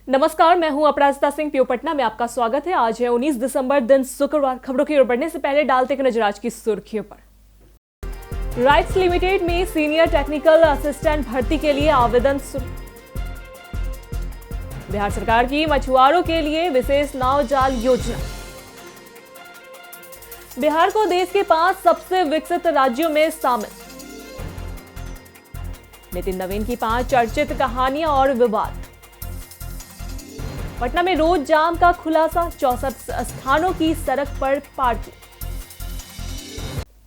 नमस्कार, मैं हूं अपराजिता सिंह। पीओ पटना में आपका स्वागत है। आज है 19 दिसंबर, दिन शुक्रवार। खबरों की ओर बढ़ने से पहले डालते एक नजर आज की सुर्खियों पर। राइट्स लिमिटेड में सीनियर टेक्निकल असिस्टेंट भर्ती के लिए आवेदन शुरू। बिहार सरकार की मछुआरों के लिए विशेष नाव जाल योजना। बिहार को देश के 5 सबसे विकसित राज्यों में शामिल। नितिन नवीन की 5 चर्चित कहानियां और विवाद। पटना में रोज जाम का खुलासा, 64 स्थानों की सड़क पर पार्किंग।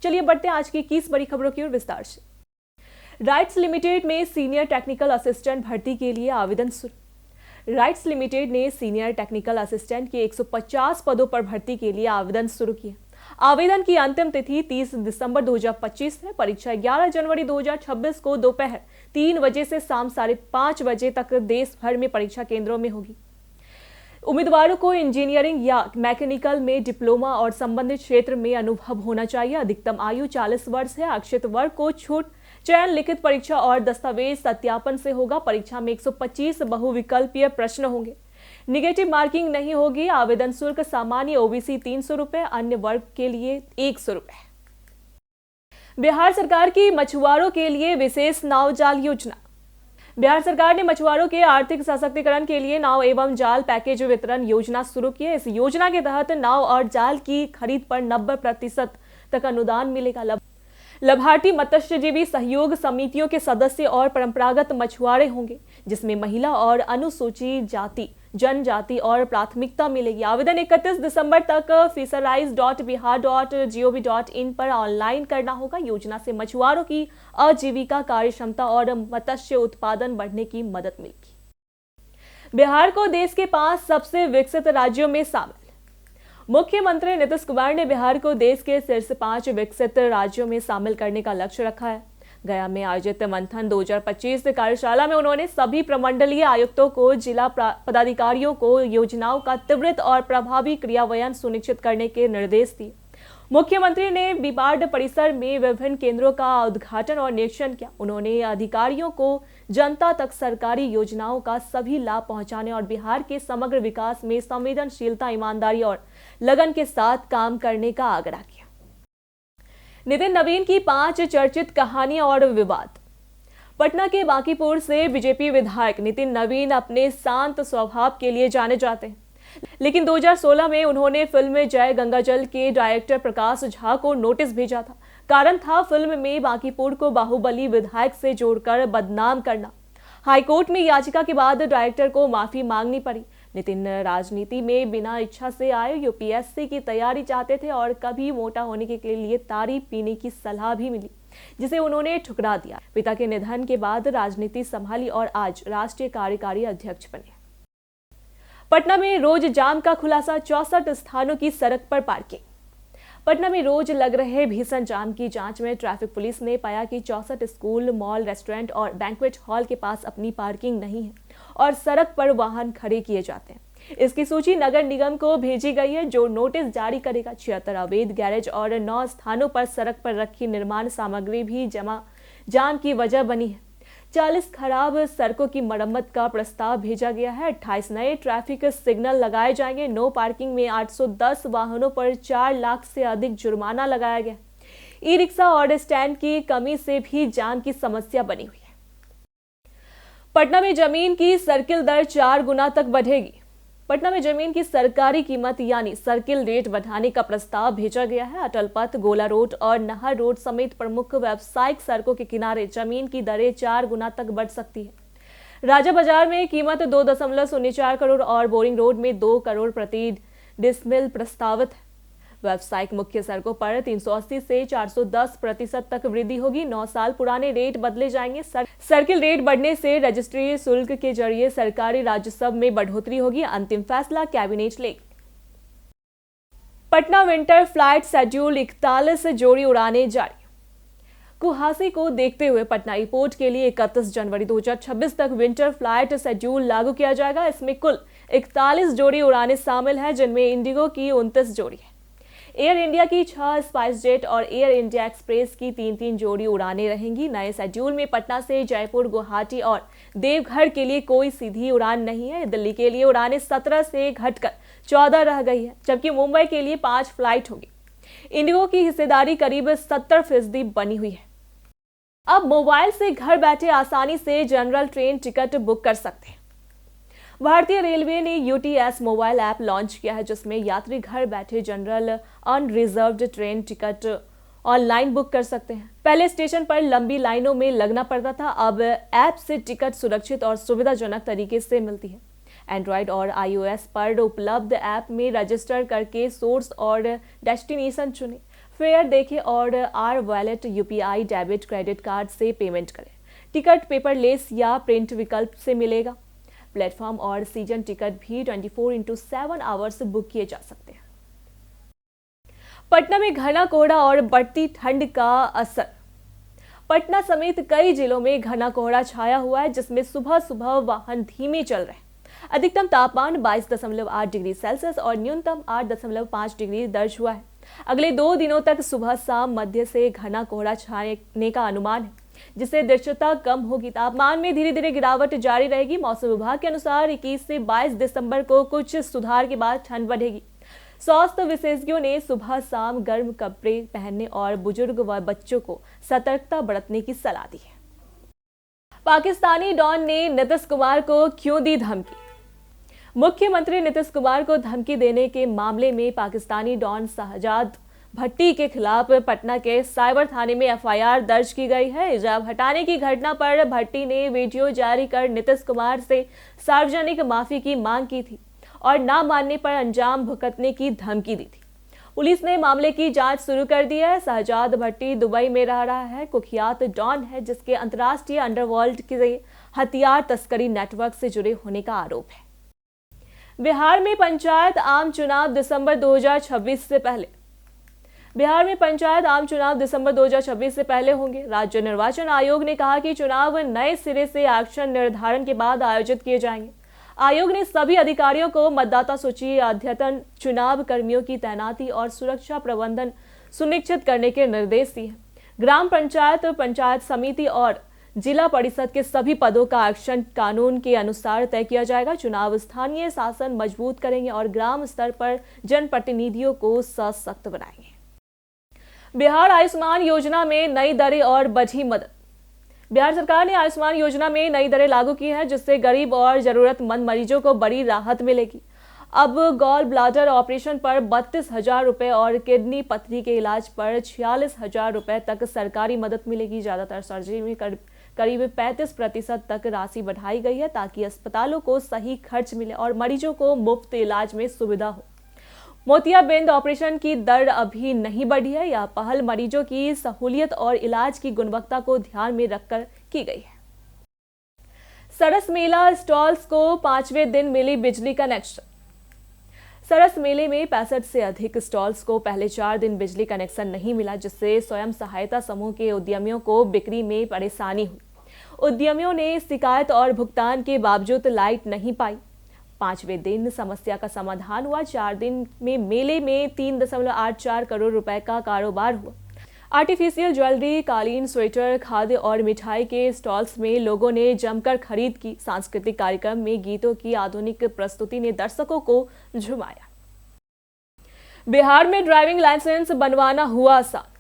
चलिए बढ़ते हैं आज की 21 बड़ी खबरों की ओर विस्तार से। राइट्स लिमिटेड में सीनियर टेक्निकल असिस्टेंट भर्ती के लिए आवेदन शुरू। राइट्स लिमिटेड ने सीनियर टेक्निकल असिस्टेंट के 150 पदों पर भर्ती के लिए आवेदन शुरू किया। आवेदन की अंतिम तिथि 30 दिसंबर 2025 है। परीक्षा 11 जनवरी 2026 को दोपहर 3 बजे से शाम 5:30 बजे तक देश भर में परीक्षा केंद्रों में होगी। उम्मीदवारों को इंजीनियरिंग या मैकेनिकल में डिप्लोमा और संबंधित क्षेत्र में अनुभव होना चाहिए। अधिकतम आयु 40 वर्ष है। आरक्षित वर्ग को छूट चयन, लिखित परीक्षा और दस्तावेज सत्यापन से होगा। परीक्षा में 125 बहुविकल्पीय प्रश्न होंगे। निगेटिव मार्किंग नहीं होगी। आवेदन शुल्क सामान्य ओबीसी 300 रुपए, अन्य वर्ग के लिए 100 रुपए। बिहार सरकार की मछुआरों के लिए विशेष नाव जाल योजना। बिहार सरकार ने मछुआरों के आर्थिक सशक्तिकरण के लिए नाव एवं जाल पैकेज वितरण योजना शुरू की है। इस योजना के तहत नाव और जाल की खरीद पर 90% तक अनुदान मिलेगा। लाभार्थी मत्स्यजीवी सहयोग समितियों के सदस्य और परंपरागत मछुआरे होंगे, जिसमें महिला और अनुसूचित जाति, जनजाति और प्राथमिकता मिलेगी। आवेदन 31 दिसंबर तक fisheries.bihar.gov.in पर ऑनलाइन करना होगा। योजना से मछुआरों की आजीविका, कार्यक्षमता और मत्स्य उत्पादन बढ़ने की मदद मिलेगी। बिहार को देश के 5 सबसे विकसित राज्यों में शामिल। मुख्यमंत्री नीतीश कुमार ने बिहार को देश के शीर्ष 5 विकसित राज्यों में शामिल करने का लक्ष्य रखा है। गया में आयोजित मंथन 2025 कार्यशाला में उन्होंने सभी प्रमंडलीय आयुक्तों को, जिला पदाधिकारियों को योजनाओं का त्वरित और प्रभावी क्रियान्वयन सुनिश्चित करने के निर्देश दिए। मुख्यमंत्री ने बीबार्ड परिसर में विभिन्न केंद्रों का उद्घाटन और निरीक्षण किया। उन्होंने अधिकारियों को जनता तक सरकारी योजनाओं का सभी लाभ पहुंचाने और बिहार के समग्र विकास में संवेदनशीलता, ईमानदारी और लगन के साथ काम करने का आग्रह किया। नितिन नवीन की 5 चर्चित कहानियां और विवाद। पटना के बांकीपुर से बीजेपी विधायक नितिन नवीन अपने शांत स्वभाव के लिए जाने जाते हैं, लेकिन 2016 में उन्होंने फिल्म जय गंगाजल के डायरेक्टर प्रकाश झा को नोटिस भेजा था। कारण था फिल्म में बांकीपुर को बाहुबली विधायक से जोड़कर बदनाम करना। हाईकोर्ट में याचिका के बाद डायरेक्टर को माफी मांगनी पड़ी। नितिन राजनीति में बिना इच्छा से आए, यूपीएससी की तैयारी चाहते थे और कभी मोटा होने के लिए तारी पीने की सलाह भी मिली, जिसे उन्होंने ठुकरा दिया। पिता के निधन के बाद राजनीति संभाली और आज राष्ट्रीय कार्यकारी अध्यक्ष बने। पटना में रोज जाम का खुलासा, 64 स्थानों की सड़क पर पार्किंग। पटना में रोज लग रहे भीषण जाम की जांच में ट्रैफिक पुलिस ने पाया कि 64 स्कूल, मॉल, रेस्टोरेंट और बैंक्वेट हॉल के पास अपनी पार्किंग नहीं है और सड़क पर वाहन खड़े किए जाते हैं। इसकी सूची नगर निगम को भेजी गई है, जो नोटिस जारी करेगा। 76 अवैध गैरेज और 9 स्थानों पर सड़क पर रखी निर्माण सामग्री भी जाम की वजह बनी है। 40 खराब सड़कों की मरम्मत का प्रस्ताव भेजा गया है। 28 नए ट्रैफिक सिग्नल लगाए जाएंगे। नो पार्किंग में 810 वाहनों पर 4 लाख से अधिक जुर्माना लगाया गया। ई रिक्शा और स्टैंड की कमी से भी जाम की समस्या बनी हुई है। पटना में जमीन की सर्किल दर 4 गुना तक बढ़ेगी। पटना में जमीन की सरकारी कीमत यानी सर्किल रेट बढ़ाने का प्रस्ताव भेजा गया है। अटल पथ, गोला रोड और नहर रोड समेत प्रमुख व्यावसायिक सड़कों के किनारे जमीन की दरें 4 गुना तक बढ़ सकती है। राजा बाजार में कीमत 2.04 करोड़ और बोरिंग रोड में 2 करोड़ प्रति डिसमिल प्रस्तावित है। व्यावसायिक मुख्य सड़कों पर 380 से 410% तक वृद्धि होगी। 9 साल पुराने रेट बदले जाएंगे। सर्किल रेट बढ़ने से रजिस्ट्री शुल्क के जरिए सरकारी राजस्व में बढ़ोतरी होगी। अंतिम फैसला कैबिनेट लेगी। पटना विंटर फ्लाइट शेड्यूल, 41 जोड़ी उड़ानें जारी। कुहासे को देखते हुए पटना एयरपोर्ट के लिए 31 जनवरी 2026 तक विंटर फ्लाइट शेड्यूल लागू किया जाएगा। इसमें कुल 41 जोड़ी उड़ानें शामिल हैं, जिनमें इंडिगो की 29 जोड़ी है। एयर इंडिया की 6 स्पाइस जेट और एयर इंडिया एक्सप्रेस की 3-3 जोड़ी उड़ानें रहेंगी। नए शेड्यूल में पटना से जयपुर, गुवाहाटी और देवघर के लिए कोई सीधी उड़ान नहीं है। दिल्ली के लिए उड़ानें 17 से घटकर 14 रह गई है, जबकि मुंबई के लिए 5 फ्लाइट होगी। इंडिगो की हिस्सेदारी करीब 70% बनी हुई है। अब मोबाइल से घर बैठे आसानी से जनरल ट्रेन टिकट बुक कर सकते हैं। भारतीय रेलवे ने UTS मोबाइल ऐप लॉन्च किया है, जिसमें यात्री घर बैठे general unreserved train ticket online book कर सकते हैं। पहले स्टेशन पर लंबी लाइनों में लगना पड़ता था, अब ऐप से टिकट सुरक्षित और सुविधाजनक तरीके से मिलती है। एंड्रॉयड और iOS पर उपलब्ध ऐप में रजिस्टर करके सोर्स और डेस्टिनेशन चुनें, फेयर देखें और R-Wallet UPI debit credit card से पेमेंट करें। टिकट पेपरलेस या प्रिंट विकल्प से मिलेगा। प्लेटफॉर्म और सीजन टिकट भी 24x7 आवर्स बुक किए जा सकते हैं। पटना में घना कोहरा और बढ़ती ठंड का असर। पटना समेत कई जिलों में घना कोहरा छाया हुआ है, जिसमें सुबह सुबह वाहन धीमे चल रहे हैं। अधिकतम तापमान 22.8 डिग्री सेल्सियस और न्यूनतम 8.5 डिग्री दर्ज हुआ है। अगले 2 दिनों तक सुबह शाम मध्य से घना कोहरा छाने का अनुमान है, जिससे दृश्यता कम होगी। तापमान में धीरे धीरे गिरावट जारी रहेगी। मौसम विभाग के अनुसार 21 से 22 दिसंबर को कुछ सुधार के बाद ठंड बढ़ेगी। स्वास्थ्य विशेषज्ञों ने सुबह शाम गर्म कपड़े पहनने और बुजुर्ग व बच्चों को सतर्कता बरतने की सलाह दी है। पाकिस्तानी डॉन ने नीतीश कुमार को क्यों दी धमकी? मुख्यमंत्री नीतीश कुमार को धमकी देने के मामले में पाकिस्तानी डॉन शहजाद भट्टी के खिलाफ पटना के साइबर थाने में FIR दर्ज की गई है। हिजाब हटाने की घटना पर भट्टी ने वीडियो जारी कर नीतीश कुमार से सार्वजनिक माफी की मांग की थी और ना मानने पर अंजाम भुगतने की धमकी दी थी। पुलिस ने मामले की जांच शुरू कर दी है। शहजाद भट्टी दुबई में रह रहा है, कुख्यात डॉन है, जिसके अंतर्राष्ट्रीय अंडरवर्ल्ड के हथियार तस्करी नेटवर्क से जुड़े होने का आरोप है। बिहार में पंचायत आम चुनाव दिसंबर 2026 से पहले। बिहार में पंचायत आम चुनाव दिसंबर 2026 से पहले होंगे। राज्य निर्वाचन आयोग ने कहा कि चुनाव नए सिरे से आरक्षण निर्धारण के बाद आयोजित किए जाएंगे। आयोग ने सभी अधिकारियों को मतदाता सूची अद्यतन, चुनाव कर्मियों की तैनाती और सुरक्षा प्रबंधन सुनिश्चित करने के निर्देश दिए। ग्राम पंचायत, पंचायत समिति और जिला परिषद के सभी पदों का आरक्षण कानून के अनुसार तय किया जाएगा। चुनाव स्थानीय शासन मजबूत करेंगे और ग्राम स्तर पर जनप्रतिनिधियों को सशक्त बनाएंगे। बिहार आयुष्मान योजना में नई दरें और बढ़ी मदद। बिहार सरकार ने आयुष्मान योजना में नई दरें लागू की है, जिससे गरीब और जरूरतमंद मरीजों को बड़ी राहत मिलेगी। अब गॉल ब्लाडर ऑपरेशन पर 32,000 रुपए और किडनी पथरी के इलाज पर 46,000 रुपए तक सरकारी मदद मिलेगी। ज्यादातर सर्जरी में करीब 35% तक राशि बढ़ाई गई है, ताकि अस्पतालों को सही खर्च मिले और मरीजों को मुफ्त इलाज में सुविधा हो। मोतियाबिंद ऑपरेशन की दर अभी नहीं बढ़ी है। यह पहल मरीजों की सहूलियत और इलाज की गुणवत्ता को ध्यान में रखकर की गई है। सरस मेला स्टॉल्स को 5वें दिन मिली बिजली कनेक्शन। सरस मेले में 65 से अधिक स्टॉल्स को पहले 4 दिन बिजली कनेक्शन नहीं मिला, जिससे स्वयं सहायता समूह के उद्यमियों को बिक्री में परेशानी हुई। उद्यमियों ने शिकायत और भुगतान के बावजूद लाइट नहीं पाई। 5वें दिन समस्या का समाधान हुआ। 4 दिन में मेले में 3.84 करोड़ रुपए का कारोबार हुआ। आर्टिफिशियल ज्वेलरी, कालीन, स्वेटर, खाद्य और मिठाई के स्टॉल्स में लोगों ने जमकर खरीद की। सांस्कृतिक कार्यक्रम में गीतों की आधुनिक प्रस्तुति ने दर्शकों को झुमाया। बिहार में ड्राइविंग लाइसेंस बनवाना हुआ आसान।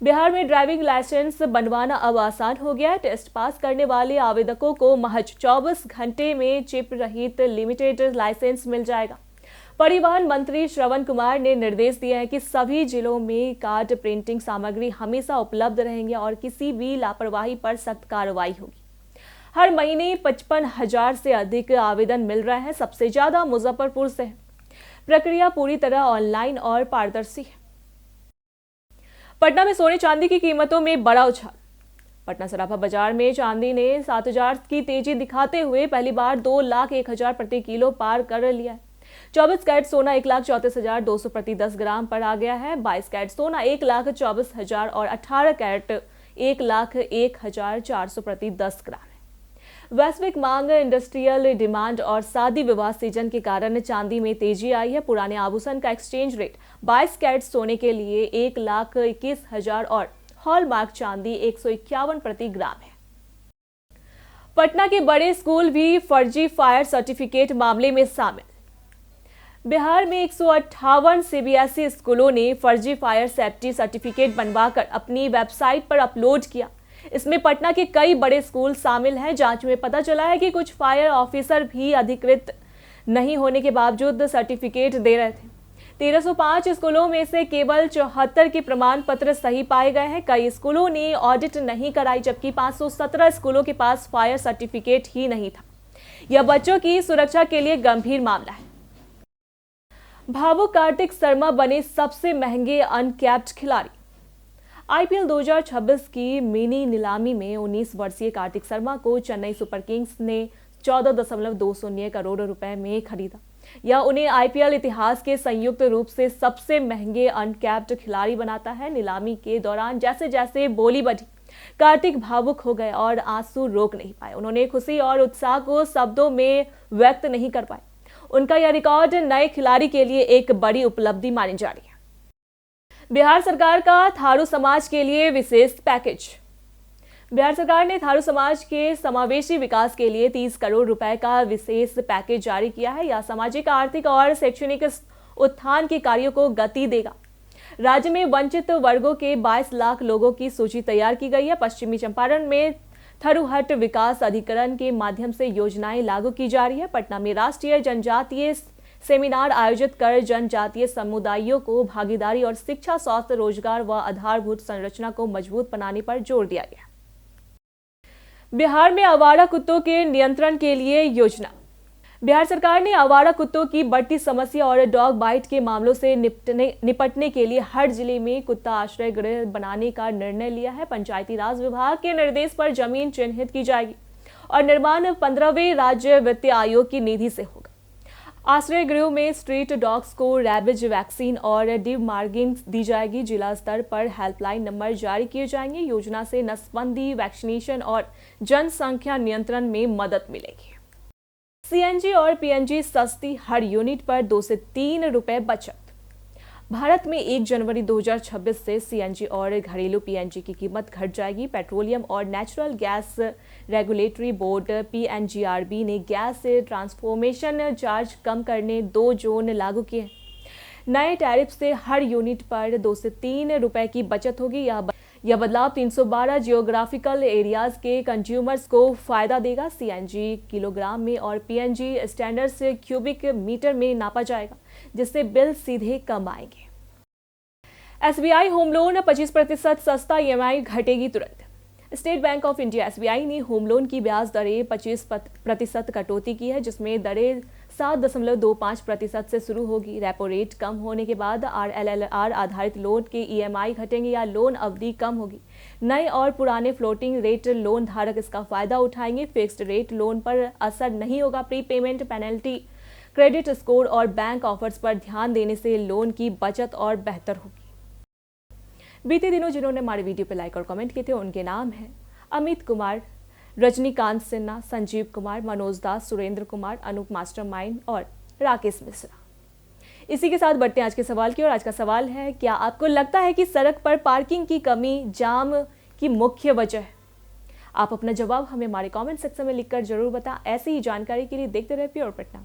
बिहार में ड्राइविंग लाइसेंस बनवाना अब आसान हो गया है। टेस्ट पास करने वाले आवेदकों को महज 24 घंटे में चिप रहित लिमिटेड लाइसेंस मिल जाएगा। परिवहन मंत्री श्रवण कुमार ने निर्देश दिए हैं कि सभी जिलों में कार्ड प्रिंटिंग सामग्री हमेशा उपलब्ध रहेंगे और किसी भी लापरवाही पर सख्त कार्रवाई होगी। हर महीने 55,000 से अधिक आवेदन मिल रहे हैं। सबसे ज्यादा मुजफ्फरपुर से है। प्रक्रिया पूरी तरह ऑनलाइन और पारदर्शी है। पटना में सोने चांदी की कीमतों में बड़ा उछाल। पटना सराफा बाजार में चांदी ने 7,000 की तेजी दिखाते हुए पहली बार 2,01,000 प्रति किलो पार कर लिया है। 24 कैरेट सोना 1,34,200 प्रति 10 ग्राम पर आ गया है। 22 कैरेट सोना 1,24,000 और 18 कैरेट 1,01,400 प्रति 10 ग्राम है। वैश्विक मांग, इंडस्ट्रियल डिमांड और शादी विवाह सीजन के कारण चांदी में तेजी आई है। पुराने आभूषण का एक्सचेंज रेट 22 कैरेट सोने के लिए 1,21,000 और हॉलमार्क चांदी 151 प्रति ग्राम है। पटना के बड़े स्कूल भी फर्जी फायर सर्टिफिकेट मामले में शामिल। बिहार में 158 सीबीएसई स्कूलों ने फर्जी फायर सेफ्टी सर्टिफिकेट बनवाकर अपनी वेबसाइट पर अपलोड किया। इसमें पटना के कई बड़े स्कूल शामिल हैं। जांच में पता चला है कि कुछ फायर ऑफिसर भी अधिकृत नहीं होने के बावजूद सर्टिफिकेट दे रहे थे। 1305 स्कूलों में से केवल 74 के प्रमाण पत्र सही पाए गए हैं। कई स्कूलों ने ऑडिट नहीं कराई, जबकि 517 स्कूलों के पास फायर सर्टिफिकेट ही नहीं था। यह बच्चों की सुरक्षा के लिए गंभीर मामला है। भावुक कार्तिक शर्मा बने सबसे महंगे अनकैप्ड खिलाड़ी। आईपीएल 2026 की मिनी नीलामी में 19 वर्षीय कार्तिक शर्मा को चेन्नई सुपर किंग्स ने 14.2 करोड़ रुपए में खरीदा। यह उन्हें आईपीएल इतिहास के संयुक्त रूप से सबसे महंगे अनकैप्ड खिलाड़ी बनाता है। नीलामी के दौरान जैसे जैसे बोली बढ़ी, कार्तिक भावुक हो गए और आंसू रोक नहीं पाए। उन्होंने खुशी और उत्साह को शब्दों में व्यक्त नहीं कर पाए। उनका यह रिकॉर्ड नए खिलाड़ी के लिए एक बड़ी उपलब्धि मानी जा रही है। बिहार सरकार का थारू समाज के लिए विशेष पैकेज। बिहार सरकार ने थारू समाज के समावेशी विकास के लिए 30 करोड़ रुपए का विशेष पैकेज जारी किया है। यह सामाजिक, आर्थिक और शैक्षणिक उत्थान के कार्यों को गति देगा। राज्य में वंचित वर्गों के 22 लाख लोगों की सूची तैयार की गई है। पश्चिमी चंपारण में थरुहट विकास अधिकरण के माध्यम से योजनाएं लागू की जा रही है। पटना में राष्ट्रीय जनजातीय सेमिनार आयोजित कर जनजातीय समुदायों को भागीदारी और शिक्षा, स्वास्थ्य, रोजगार व आधारभूत संरचना को मजबूत बनाने पर जोर दिया गया। बिहार में आवारा कुत्तों के नियंत्रण के लिए योजना। बिहार सरकार ने आवारा कुत्तों की बढ़ती समस्या और डॉग बाइट के मामलों से निपटने के लिए हर जिले में कुत्ता आश्रय गृह बनाने का निर्णय लिया है। पंचायती राज विभाग के निर्देश पर जमीन चिन्हित की जाएगी और निर्माण 15वें राज्य वित्त आयोग की निधि से होगा। आश्रय गृहों में स्ट्रीट डॉग्स को रैबिज वैक्सीन और डिमार्किंग दी जाएगी। जिला स्तर पर हेल्पलाइन नंबर जारी किए जाएंगे। योजना से नसबंदी, वैक्सीनेशन और जनसंख्या नियंत्रण में मदद मिलेगी। सीएनजी और पीएनजी सस्ती, हर यूनिट पर 2 से 3 रुपए बचत। भारत में 1 जनवरी 2026 से सीएनजी और घरेलू पीएनजी की कीमत घट जाएगी। पेट्रोलियम और natural gas regulatory board PNGRB ने गैस ट्रांसफॉर्मेशन चार्ज कम करने 2 जोन लागू किए। नए टैरिफ से हर यूनिट पर 2 से 3 रुपए की बचत होगी। यह बदलाव 312 जियोग्राफिकल एरियाज के कंज्यूमर्स को फायदा देगा। सीएनजी किलोग्राम में और पीएनजी स्टैंडर्ड से क्यूबिक मीटर में नापा जाएगा, जिससे बिल सीधे कम आएंगे। एसबीआई होम लोन 25% सस्ता, ईएमआई घटेगी तुरंत। State bank of India SBI ने होम लोन की ब्याज दरें 25% कटौती की है, जिसमें दरें 7.25% से शुरू होगी। रेपो रेट कम होने के बाद आरएलएलआर आधारित लोन के ईएमआई घटेंगे या लोन अवधि कम होगी। नए और पुराने फ्लोटिंग रेट लोन धारक इसका फायदा उठाएंगे। फिक्स्ड रेट लोन पर असर नहीं होगा। Pre payment penalty, credit score और बैंक ऑफर्स पर ध्यान देने से लोन की बचत और बेहतर होगी। बीते दिनों जिन्होंने हमारे वीडियो पर लाइक और कमेंट किए थे, उनके नाम हैं अमित कुमार, रजनीकांत सिन्हा, संजीव कुमार, मनोज दास, सुरेंद्र कुमार, अनूप मास्टरमाइंड और राकेश मिश्रा। इसी के साथ बढ़ते हैं आज के सवाल की ओर। आज का सवाल है, क्या आपको लगता है कि सड़क पर पार्किंग की कमी जाम की मुख्य वजह है? आप अपना जवाब हमें हमारे कमेंट सेक्शन में लिखकर जरूर बताएं। ऐसी ही जानकारी के लिए देखते रहिए प्योर पटना।